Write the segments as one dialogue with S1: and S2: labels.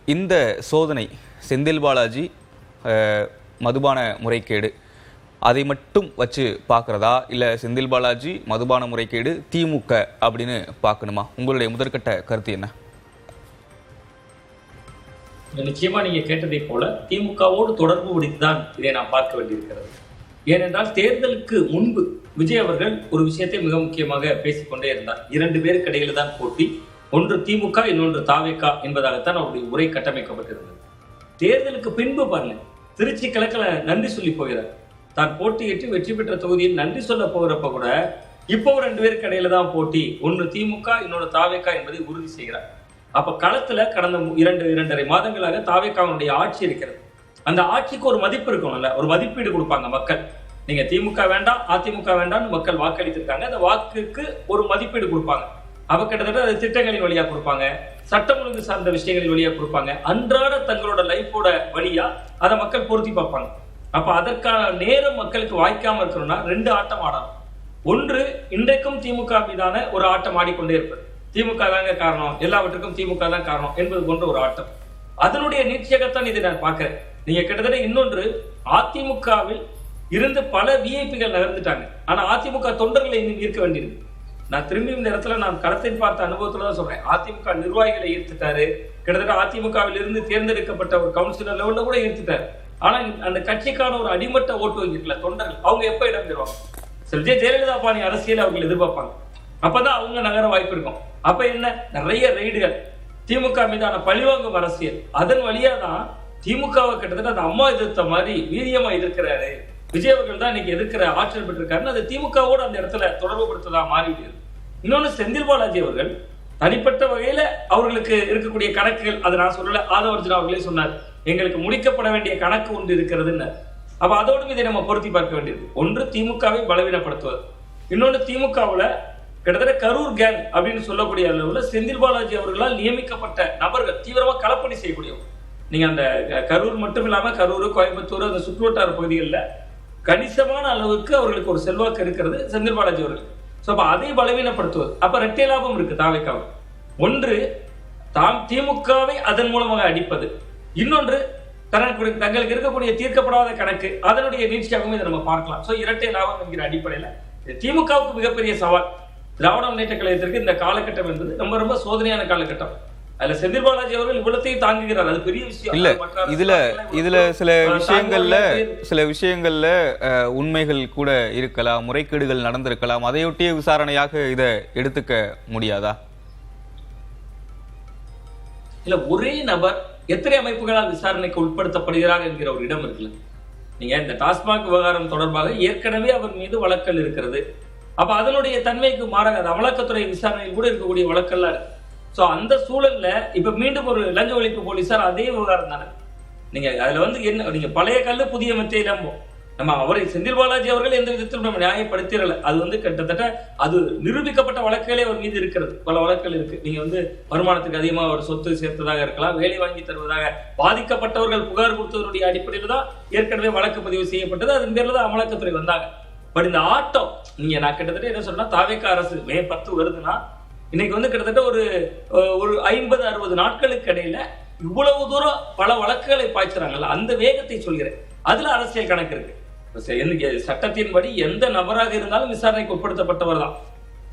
S1: இந்த சோதனை செந்தில் பாலாஜி மதுபான முறைகேடு அதை மட்டும் வச்சு பார்க்குறதா, இல்லை செந்தில் பாலாஜி மதுபான முறைகேடு திமுக அப்படின்னு பார்க்கணுமா? உங்களுடைய முதற்கட்ட கருத்து என்ன?
S2: நீங்க கேட்டதை போல திமுகவோடு தொடர்பு பிடித்துதான் இதை நாம் பார்க்க வேண்டியிருக்கிறது. ஏனென்றால் தேர்தலுக்கு முன்பு விஜய் அவர்கள் ஒரு விஷயத்தை மிக முக்கியமாக பேசிக்கொண்டே இருந்தார். 2 பேருக்கு இடையில தான் போட்டி, ஒன்று திமுக, இன்னொன்று தாவேகா என்பதாகத்தான் அவருடைய உரை கட்டமைக்கப்பட்டிருந்தது. தேர்தலுக்கு பின்பு பாருங்க, திருச்சி கிழக்கில் நன்றி சொல்லி போகிறார். தான் போட்டியிட்டு வெற்றி பெற்ற தொகுதியில் நன்றி சொல்ல போகிறப்ப கூட இப்போ 2 பேருக்கு இடையில தான் போட்டி, ஒன்று திமுக, இன்னொன்று தாவேகா என்பதை உறுதி செய்கிறார். அப்ப களத்துல கடந்த 2.5 மாதங்களாக தாவேகாவுடைய ஆட்சி இருக்கிறது. அந்த ஆட்சிக்கு ஒரு மதிப்பு இருக்கணும்ல, ஒரு மதிப்பீடு கொடுப்பாங்க மக்கள். நீங்க திமுக வேண்டாம், அதிமுக வேண்டாம்னு மக்கள் வாக்களித்திருக்காங்க. அந்த வாக்குக்கு ஒரு மதிப்பீடு கொடுப்பாங்க. அவ கிட்டத்தட்ட அது திட்டங்களின் வழியா கொடுப்பாங்க, சட்டம் ஒழுங்கு சார்ந்த விஷயங்களின் வழியா கொடுப்பாங்க. அன்றாட தங்களோட லைஃபோட வழியா அதை மக்கள் பொருத்தி பார்ப்பாங்க. அப்ப அதற்கான நேரம் மக்களுக்கு வாய்க்காம இருக்கணும்னா 2 ஆட்டம் ஆடணும். ஒன்று, இன்றைக்கும் திமுக மீதான ஒரு ஆட்டம் ஆடிக்கொண்டே இருப்பது. திமுக தாங்க காரணம், எல்லாவற்றுக்கும் திமுக தான் காரணம் என்பது போன்ற ஒரு ஆட்டம். அதனுடைய நீட்சியாகத்தான் இதை நான் பார்க்கிறேன். நீங்க கிட்டத்தட்ட இன்னொன்று, அதிமுகவில் இருந்து பல விஐபிகள் நகர்ந்துட்டாங்க. ஆனா அதிமுக தொண்டர்களை இன்னும் ஈர்க்க வேண்டியிருக்கு. நான் திரும்பி இந்த இடத்துல நான் களத்தில் பார்த்த அனுபவத்துல தான் சொல்றேன். அதிமுக நிர்வாகிகளை ஈர்த்துட்டாரு. கிட்டத்தட்ட அதிமுகவில் இருந்து தேர்ந்தெடுக்கப்பட்ட ஒரு கவுன்சிலர் லெவல்ல கூட ஈர்த்துட்டாரு. ஆனா அந்த கட்சிக்கான ஒரு அடிமட்ட ஓட்டு வங்கி இருக்குல்ல, தொண்டர்கள், அவங்க எப்ப இடம் பெறுவாங்க? விஜய் ஜெயலலிதா பாணி அரசியல் அவங்க எதிர்பார்ப்பாங்க. அப்பதான் அவங்க நகர வாய்ப்பு இருக்கும். அப்ப என்ன, நிறைய ரெய்டுகள், திமுக மீதான பழிவாங்கும் அரசியல், அதன் வழியா தான் திமுகவை கிட்டத்தட்ட அந்த அம்மா எதிர்த்த மாதிரி வீரியமா எதிர்க்கிறாரு விஜய் அவர்கள் தான் இன்னைக்கு எதிர்க்கிற ஆற்றல் பெற்றிருக்காருன்னு அது திமுகவோடு அந்த இடத்துல தொடர்பு படுத்ததா மாறிவிடுது. இன்னொன்னு, செந்தில் பாலாஜி அவர்கள் தனிப்பட்ட வகையில அவர்களுக்கு இருக்கக்கூடிய கணக்குகள், அதை நான் சொல்லல, ஆதவர்ஜுனா அவர்களே சொன்னார், எங்களுக்கு முடிக்கப்பட வேண்டிய கணக்கு ஒன்று இருக்கிறதுன்னு. அப்ப அதோடு இதை நம்ம பொருத்தி பார்க்க வேண்டியது. ஒன்று, திமுகவை பலவீனப்படுத்துவது. இன்னொன்று, திமுகவுல கிட்டத்தட்ட கரூர் கேங் அப்படின்னு சொல்லக்கூடிய அளவுல செந்தில் பாலாஜி அவர்களால் நியமிக்கப்பட்ட நபர்கள் தீவிரமா களப்பணி செய்யக்கூடியவங்க. நீங்க அந்த கரூர் மட்டும் இல்லாம கரூர், கோயம்புத்தூர், அந்த சுற்றுவட்டார பகுதிகளில் கணிசமான அளவுக்கு அவர்களுக்கு ஒரு செல்வாக்கு இருக்கிறது செந்தில் பாலாஜி அவர்கள். அப்ப அதை பலவீனப்படுத்துவது. அப்ப இரட்டை லாபம் இருக்கு தாவேகாவுக்கு. ஒன்று, தாம் திமுகவை அதன் மூலமாக அடிப்பது. இன்னொன்று, தங்களுக்கு இருக்கக்கூடிய தீர்க்கப்படாத கணக்கு, அதனுடைய நீட்சியாகவும் இதை நம்ம பார்க்கலாம். இரட்டை லாபம் என்கிற அடிப்படையில் திமுகவுக்கு மிகப்பெரிய சவால். திராவிட முன்னேற்ற கழகத்திற்கு இந்த காலகட்டம் என்பது ரொம்ப ரொம்ப சோதனையான காலகட்டம். அதுல செந்தில் பாலாஜி அவர்கள் இவ்வளத்தையும் தாங்குகிறார், அது பெரிய விஷயம்
S1: இல்ல. இதுல சில விஷயங்கள்ல உண்மைகள் கூட இருக்கலாம், முறைகேடுகள் நடந்திருக்கலாம். அதையொட்டிய விசாரணையாக இதை எடுத்துக்க முடியாதா?
S2: இல்ல, ஒரே நபர் எத்தனை அமைப்புகளால் விசாரணைக்கு உட்படுத்தப்படுகிறார் என்கிற ஒரு இடம் இருக்குல்ல. நீங்க இந்த டாஸ்மாக் விவகாரம் தொடர்பாக ஏற்கனவே அவர் மீது வழக்கல் இருக்கிறது. அப்ப அதனுடைய தன்மைக்கு மாறாக அமலாக்கத்துறை விசாரணையில் கூட இருக்கக்கூடிய வழக்கெல்லாம் இருக்கு. அந்த சூழல்ல இப்ப மீண்டும் ஒரு லஞ்ச ஒழிப்பு போலீசார் அதே விவகாரம் தானே. நீங்க அதுல என்ன, நீங்க பழைய கல்லு புதிய மெத்தை நம்பும். நம்ம அவரை செந்தில் பாலாஜி அவர்கள் எந்த விதத்திலும் நம்ம நியாயப்படுத்திடல. அது கிட்டத்தட்ட அது நிரூபிக்கப்பட்ட வழக்குகளே அவர் மீது இருக்கிறது. பல வழக்குகள் இருக்கு. நீங்க வருமானத்துக்கு அதிகமாக ஒரு சொத்து சேர்த்ததாக இருக்கலாம், வேலை வாங்கி தருவதாக பாதிக்கப்பட்டவர்கள் புகார் கொடுத்ததனுடைய அடிப்படையில் தான் ஏற்கனவே வழக்கு பதிவு செய்யப்பட்டது. அதன் பேர்ல தான் அமலாக்கத்துறை வந்தாங்க. பட் இந்த ஆட்டம், நான் கிட்டத்தட்ட என்ன சொன்னா, தாவேகா அரசு மே 10 வருதுன்னா இன்னைக்கு கிட்டத்தட்ட ஒரு 50-60 நாட்களுக்கு இடையில இவ்வளவு தூரம் பல வழக்குகளை பாய்ச்சுறாங்கல்ல, அந்த வேகத்தை சொல்கிறேன். அதுல அரசியல் கணக்கு இருக்கு. சட்டத்தின்படி எந்த நபராக இருந்தாலும் விசாரணைக்கு உட்படுத்தப்பட்டவர் தான்.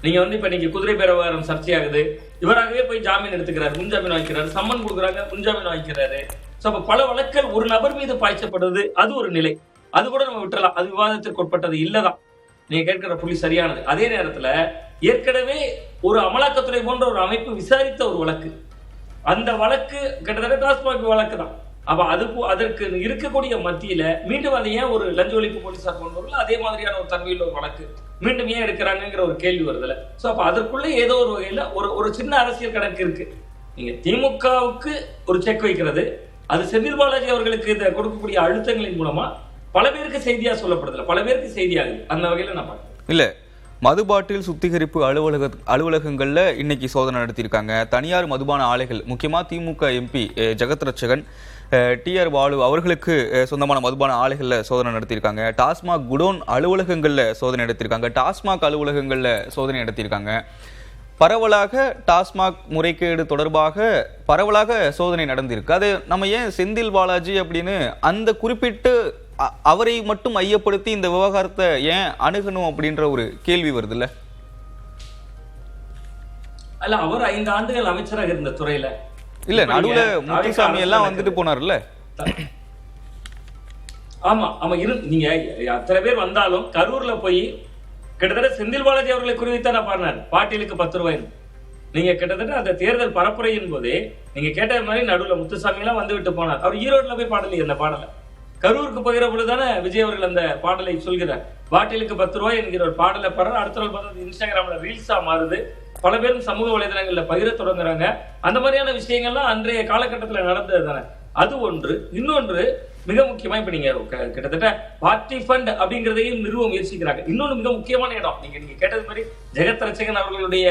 S2: நீங்க இப்ப நீங்க குதிரை பேர விவகாரம் சர்ச்சையாகுது, இவராகவே போய் ஜாமீன் எடுத்துக்கிறாரு, முன்ஜாமீன் வாங்கிக்கிறாரு, சம்மன் கொடுக்குறாங்க, முன்ஜாமீன் வாங்கிக்கிறாரு. அப்ப பல வழக்குகள் ஒரு நபர் மீது பாய்ச்சப்படுது, அது ஒரு நிலை. அது கூட நம்ம விட்டுறலாம், அது விவாதத்திற்கு உட்பட்டது இல்லதான். நீங்க கேட்கிற புள்ளி சரியானது. அதே நேரத்துல ஏற்கனவே ஒரு அமலாக்கத்துறை போன்ற ஒரு அமைப்பு விசாரித்த ஒரு வழக்கு, அந்த வழக்கு கிட்டத்தட்ட டாஸ்மாக் வழக்கு தான். அப்ப அதற்கு இருக்கக்கூடிய மத்தியில மீண்டும் அதை ஏன் ஒரு லஞ்ச ஒழிப்பு போலீசார் போன்றவர்கள் அதே மாதிரியான ஒரு தன்மையில் ஒரு வழக்கு மீண்டும் ஏன் எடுக்கிறாங்கிற ஒரு கேள்வி வருதுல. அப்ப அதற்குள்ள ஏதோ ஒரு வகையில ஒரு சின்ன அரசியல் கணக்கு இருக்கு. நீங்க திமுகவுக்கு ஒரு செக் வைக்கிறது, அது செந்தில் பாலாஜி அவர்களுக்கு இதை கொடுக்கக்கூடிய அழுத்தங்களின் மூலமா பல பேருக்கு செய்தியா சொல்லப்படுதுல, பல பேருக்கு செய்தியாகுது. அந்த வகையில நான் பார்க்கிறேன்.
S1: இல்ல, மது பாட்டில் சுத்திகரிப்பு அலுவலகங்கள்ல இன்னைக்கு சோதனை நடத்தியிருக்காங்க. தனியார் மதுபான ஆலைகள், முக்கியமா திமுக எம்பி ஜெகத் ரட்சகன், டிஆர் பாலு அவர்களுக்கு சொந்தமான மதுபான ஆலைகள்ல சோதனை நடத்தியிருக்காங்க. டாஸ்மாக் குடோன் அலுவலகங்கள்ல சோதனை நடத்தியிருக்காங்க. டாஸ்மாக் அலுவலகங்கள்ல சோதனை நடத்தியிருக்காங்க. பரவலாக டாஸ்மாக் முறைகேடு தொடர்பாக பரவலாக சோதனை நடந்திருக்கு. அது நம்ம ஏன் செந்தில் பாலாஜி அப்படின்னு அந்த குறிப்பிட்டு அவரை மட்டும் ஐயப்படுத்தி இந்த விவகாரத்தை ஏன் அணுகணும் அப்படின்ற ஒரு கேள்வி வருது இல்ல?
S2: அல்ல, அவர் 5 ஆண்டுகள் அமைச்சராக இருந்த துறையில
S1: இல்ல, நடுவுல முத்துசாமி எல்லாம் வந்துட்டு போனார்ல.
S2: ஆமா ஆமா நீங்க அத்தனை பேர் வந்தாலும் கரூர்ல போய் கிட்டத்தட்ட செந்தில் பாலாஜி அவர்களை குறிவித்தான் பாடினார், பாட்டிலுக்கு 10 ரூபாய். நீங்க கிட்டத்தட்ட அந்த தேர்தல் பரப்புரையின் போதே நீங்க கேட்ட மாதிரி நடுவுல முத்துசாமி எல்லாம் வந்து விட்டு போனார். அவர் ஈரோட்ல போய் பாடலையே அந்த பாடலை. கரூருக்கு போகிற பொழுதுதானே விஜய் அவர்கள் அந்த பாடலை சொல்கிறார். பாட்டிலுக்கு 10 ரூபாய் என்கிற ஒரு பாடலை பாடுற அடுத்த நாள் பார்த்தா இன்ஸ்டாகிராம்ல ரீல்ஸா மாறுது. பல பேரும் சமூக வலைதளங்கள்ல பகிர தொடங்குறாங்க. அந்த மாதிரியான விஷயங்கள்லாம் அன்றைய காலகட்டத்தில் நடந்தது தானே. அது ஒன்று. இன்னொன்று மிக முக்கியமா இப்ப நீங்க கிட்டத்தட்ட பார்ட்டி ஃபண்ட் அப்படிங்கிறதையும் நிறுவ முயற்சிக்கிறாங்க. இன்னொன்று மிக முக்கியமான இடம், நீங்க கேட்டது மாதிரி ஜெகத் ரட்சகன் அவர்களுடைய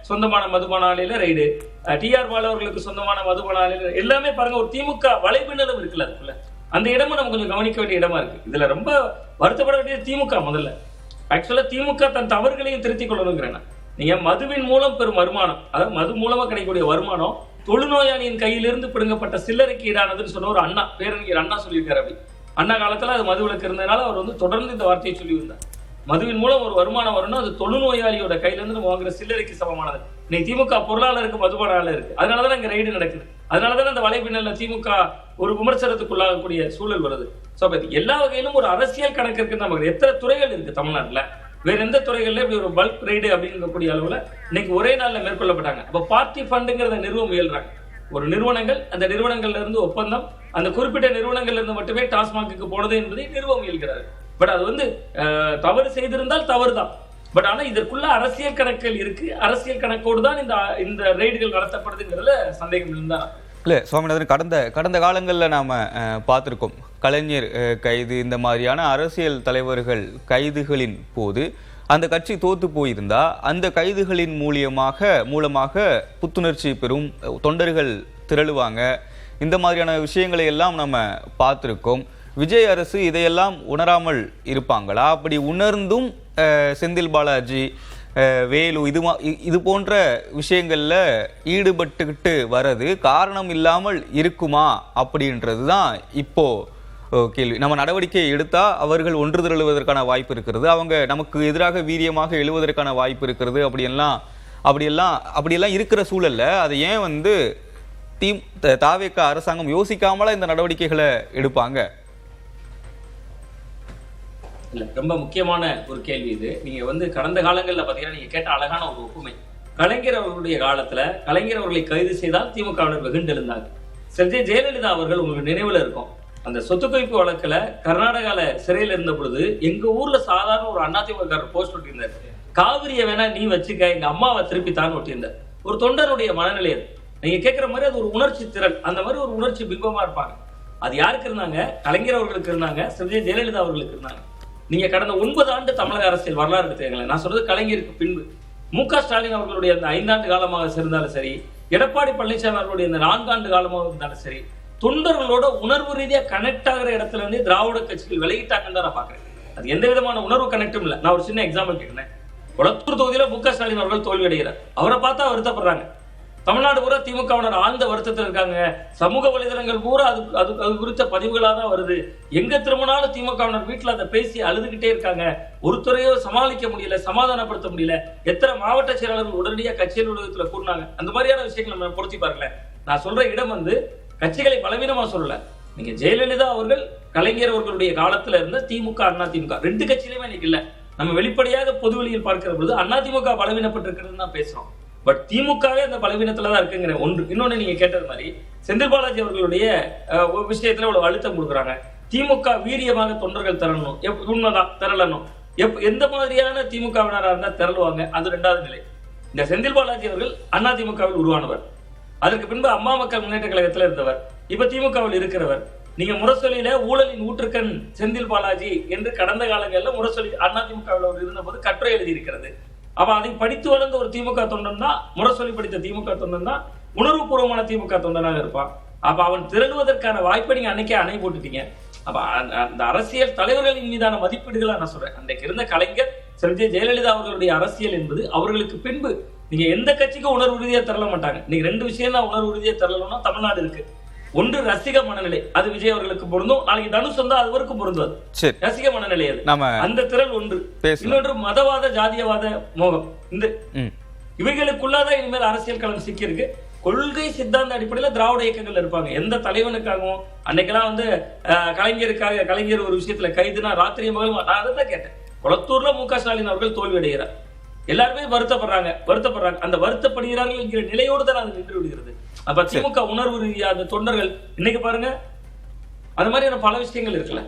S2: சொந்தமான மதுபான ஆலையில ரைடு, TR பாலு அவர்களுக்கு சொந்தமான மதுபான ஆலையில எல்லாமே பாருங்க ஒரு திமுக வலைப்பின்னலும் இருக்குல்ல. அதுக்குள்ள அந்த இடமும் நம்ம கொஞ்சம் கவனிக்க வேண்டிய இடமா இருக்கு. இதுல ரொம்ப வருத்தப்பட வேண்டியது திமுக. முதல்ல ஆக்சுவலா திமுக தன் தவறுகளையும் திருத்திக் கொள்ளணுங்கிறேன். நீங்க மதுவின் மூலம் பெறும் வருமானம், அதாவது மது மூலமா கிடைக்கக்கூடிய வருமானம் தொழுநோயாளியின் கையிலிருந்து பிடுங்கப்பட்ட சில்லறைக்கு ஈடானதுன்னு சொன்ன ஒரு அண்ணா, பேரறிஞர் அண்ணா சொல்லியிருக்காரு. அப்படி அண்ணா காலத்துல அது மது விலக்கு இருந்ததுனால அவர் வந்து தொடர்ந்து இந்த வார்த்தையை சொல்லி வந்தார். மதுவின் மூலம் ஒரு வருமானம் வரணும், அது தொழுநோயாளியோட கையிலிருந்து நம்ம வாங்குற சில்லறைக்கு சமமானது. இன்னைக்கு திமுக பொருளாளருக்கு மதுபான ஆலை இருக்கு, அதனாலதான் இங்க ரைடு நடக்குது. அதனாலதான் அந்த வலைப்பின்னல்ல திமுக ஒரு விமர்சனத்துக்குள்ளாகக்கூடிய சூழல் வருது. எல்லா வகையிலும் ஒரு அரசியல் கணக்கு இருக்கு. நமக்கு எத்தனை துறைகள் இருக்கு தமிழ்நாட்டுல, வேற எந்த துறைகள்ல இப்படி ஒரு பல்க் ரைடு அப்படிங்கக்கூடிய அளவுல இன்னைக்கு ஒரே நாள்ல மேற்கொள்ளப்பட்டாங்க. அப்ப பார்ட்டி ஃபண்டுங்கிறத நிறுவ முயல்றாங்க. ஒரு நிறுவனங்கள், அந்த நிறுவனங்கள்ல இருந்து ஒப்பந்தம், அந்த குறிப்பிட்ட நிறுவனங்கள்ல இருந்து மட்டுமே டாஸ்மாக்கு போனது என்பதை நிறுவ முயல்கிறாரு. பட் அது வந்து தவறு செய்திருந்தால் தவறுதான். பட் ஆனா இதற்குள்ள அரசியல் கணக்குகள் இருக்கு. அரசியல் கணக்கோடு தான் இந்த ரைடுகள் நடத்தப்படுதுங்கிறதுல சந்தேகம் இருந்தா
S1: இல்லை சுவாமிநாதன், கடந்த காலங்களில் நாம் பார்த்துருக்கோம். கலைஞர் கைது, இந்த மாதிரியான அரசியல் தலைவர்கள் கைதுகளின் போது அந்த கட்சி தோத்து போயிருந்தா அந்த கைதுகளின் மூலமாக புத்துணர்ச்சி பெறும், தொண்டர்கள் திரளுவாங்க. இந்த மாதிரியான விஷயங்களை எல்லாம் நம்ம பார்த்துருக்கோம். விஜய் அரசு இதையெல்லாம் உணராமல் இருப்பாங்களா? அப்படி உணர்ந்தும் செந்தில் பாலாஜி, வேலு இது போன்ற விஷயங்கள்ல ஈடுபட்டுக்கிட்டு வர்றது காரணம் இல்லாமல் இருக்குமா அப்படின்றது தான் இப்போ கேள்வி. நம்ம நடவடிக்கை எடுத்தா அவர்கள் ஒன்று திரளுவதற்கான வாய்ப்பு இருக்கிறது, அவங்க நமக்கு எதிராக வீரியமாக எழுவதற்கான வாய்ப்பு இருக்கிறது. அப்படியெல்லாம் இருக்கிற சூழல்ல அதை ஏன் வந்து தாவேக அரசாங்கம் யோசிக்காமல இந்த நடவடிக்கைகளை எடுப்பாங்க?
S2: இல்ல, ரொம்ப முக்கியமான ஒரு கேள்வி இது. நீங்க வந்து கடந்த காலங்கள்ல பாத்தீங்கன்னா நீங்க கேட்ட அழகான ஒரு ஒப்புமை. கலைஞர் அவர்களுடைய காலத்துல கலைஞர் அவர்களை கைது செய்தால் திமுகவினர் வெகுண்டெழுந்தாங்க. ஜெயலலிதா அவர்கள் உங்களுக்கு நினைவுல இருக்கும், அந்த சொத்து குவிப்பு வழக்குல கர்நாடகால சிறையில் இருந்த பொழுது எங்க ஊர்ல சாதாரண ஒரு அதிமுக போஸ்ட் ஒட்டியிருந்தார். காவிரியை வேணா நீ வச்சுக்க, எங்க அம்மாவை திருப்பி தான் ஒட்டியிருந்தார். ஒரு தொண்டருடைய மனநிலை அது. நீங்க கேட்கிற மாதிரி அது ஒரு உணர்ச்சி திறன், அந்த மாதிரி ஒரு உணர்ச்சி பிம்பமா இருப்பாங்க. அது யாருக்கு இருந்தாங்க? கலைஞர் அவர்களுக்கு இருந்தாங்க, ஜெயலலிதா அவர்களுக்கு இருந்தாங்க. நீங்க கடந்த 9 ஆண்டு தமிழக அரசியல் வரலாறு எடுத்துக்கங்களேன். நான் சொல்றது கலைஞருக்கு பின்பு. மு.க. ஸ்டாலின் அவர்களுடைய அந்த 5 ஆண்டு காலமாக இருந்தாலும் சரி, எடப்பாடி பழனிசாமி அவர்களுடைய இந்த 4 ஆண்டு காலமாக இருந்தாலும் சரி, தொண்டர்களோட உணர்வு ரீதியா கனெக்ட் ஆகிற இடத்துல இருந்து திராவிட கட்சிகள் விலகிட்டாங்கன்னு தான் நான் பாக்குறேன். அது எந்த விதமான உணர்வு கனெக்டும் இல்லை. நான் ஒரு சின்ன எக்ஸாம்பிள் கேட்கிறேன். கொளத்தூர் தொகுதியில மு.க. ஸ்டாலின் அவர்கள் தோல்வி அடைகிறார். அவரை பார்த்தா வருத்தப்படுறாங்க. தமிழ்நாடு பூரா திமுகவினர் ஆழ்ந்த வருத்தத்தில் இருக்காங்க. சமூக வலைதளங்கள் பூரா அது குறித்த பதிவுகளாக தான் வருது. எங்க திரும்பினாலும் திமுகவினர் வீட்டுல அதை பேசி அழுதுகிட்டே இருக்காங்க. ஒரு துறையோ சமாளிக்க முடியல, சமாதானப்படுத்த முடியல. எத்தனை மாவட்ட செயலாளர்கள் உடனடியாக கட்சி அலுவலகத்துல கூடினாங்க. அந்த மாதிரியான விஷயங்கள் நம்ம பொருத்தி பாருங்களேன். நான் சொல்ற இடம் வந்து கட்சிகளை பலவீனமா சொல்லல. நீங்க ஜெயலலிதா அவர்கள் கலைஞர் அவர்களுடைய காலத்துல இருந்த திமுக, அதிமுக 2 கட்சியிலுமே இன்னைக்கு இல்ல. நம்ம வெளிப்படையாக பொதுவெளியில் பார்க்கிற பொழுது அதிமுக பலவீனப்பட்டிருக்கிறது தான் பேசுறோம். பட் திமுகவே அந்த பலவீனத்துலதான் இருக்குங்கிற ஒன்று. இன்னொன்னு நீங்க கேட்டது மாதிரி செந்தில் பாலாஜி அவர்களுடைய விஷயத்துல ஒரு அழுத்தம் கொடுக்குறாங்க. திமுக வீரியமாக தொண்டர்கள் திரளணும், உண்மைதான் திரளணும். எந்த மாதிரியான திமுகவினராக இருந்தா திரளுவாங்க, அது 2வது நிலை. இந்த செந்தில் பாலாஜி அவர்கள் அதிமுகவில் உருவானவர். அதற்கு பின்பு அம்மா மக்கள் முன்னேற்ற கழகத்தில் இருந்தவர். இப்ப திமுகவில் இருக்கிறவர். நீங்க முரசொலியில ஊழலின் ஊற்றுக்கண் செந்தில் பாலாஜி என்று கடந்த காலங்களில் முரசொலி அதிமுகவில் அவர் இருந்த போது கட்டுரை எழுதி இருக்கிறது. அப்ப அதை படித்து வளர்ந்த ஒரு திமுக தொண்டன் தான், முரசொலி படித்த திமுக தொண்டன் தான் உணர்வுபூர்வமான திமுக தொண்டனாக இருப்பான். அப்ப அவன் திரளுவதற்கான வாய்ப்பை நீங்க அன்னைக்கே அணை போட்டுட்டீங்க. அப்ப அந்த அரசியல் தலைவர்களின் மீதான மதிப்பீடுகளா நான் சொல்றேன். அன்றைக்கு இருந்த கலைஞர், ஜெயலலிதா அவர்களுடைய அரசியல் என்பது அவர்களுக்கு பின்பு நீங்க எந்த கட்சிக்கும் உணர்வு ரீதியா தரல மாட்டாங்க. நீங்க 2 விஷயம் தான் உணர்வு ரீதியா தரலன்னா தமிழ்நாடு இருக்கு. ஒன்று ரசிக மனநிலை, அது விஜய் அவர்களுக்கு பொருந்தும். நாளைக்கு தனுஷ் வந்தா அது வரைக்கும் பொருந்தாது. ரசிக மனநிலை அது, அந்த திரள் ஒன்று. இன்னொன்று மதவாத ஜாதியவாத மோகம். இந்த இவைகளுக்குள்ளாதான் இனிமேல் அரசியல் களம் சிக்கி இருக்கு. கொள்கை சித்தாந்த அடிப்படையில் திராவிட இயக்கங்கள் இருப்பாங்க. எந்த தலைவனுக்காகவும் அன்னைக்கெல்லாம் கலைஞருக்காக கலைஞர் ஒரு விஷயத்துல கைதுனா ராத்திரி மகள் நான் அதை தான் கேட்டேன். குளத்தூர்ல மு க ஸ்டாலின் அவர்கள் தோல்வி அடைகிறார். எல்லாருமே வருத்தப்படுறாங்க. அந்த வருத்தப்படுகிறார்கள் என்கிற நிலையோடு தான் அது நின்று விடுகிறது. அப்ப திமுக உணர்வு ரீதியா அந்த தொண்டர்கள் இன்னைக்கு பாருங்க, அது மாதிரியான பல விஷயங்கள் இருக்குல்ல.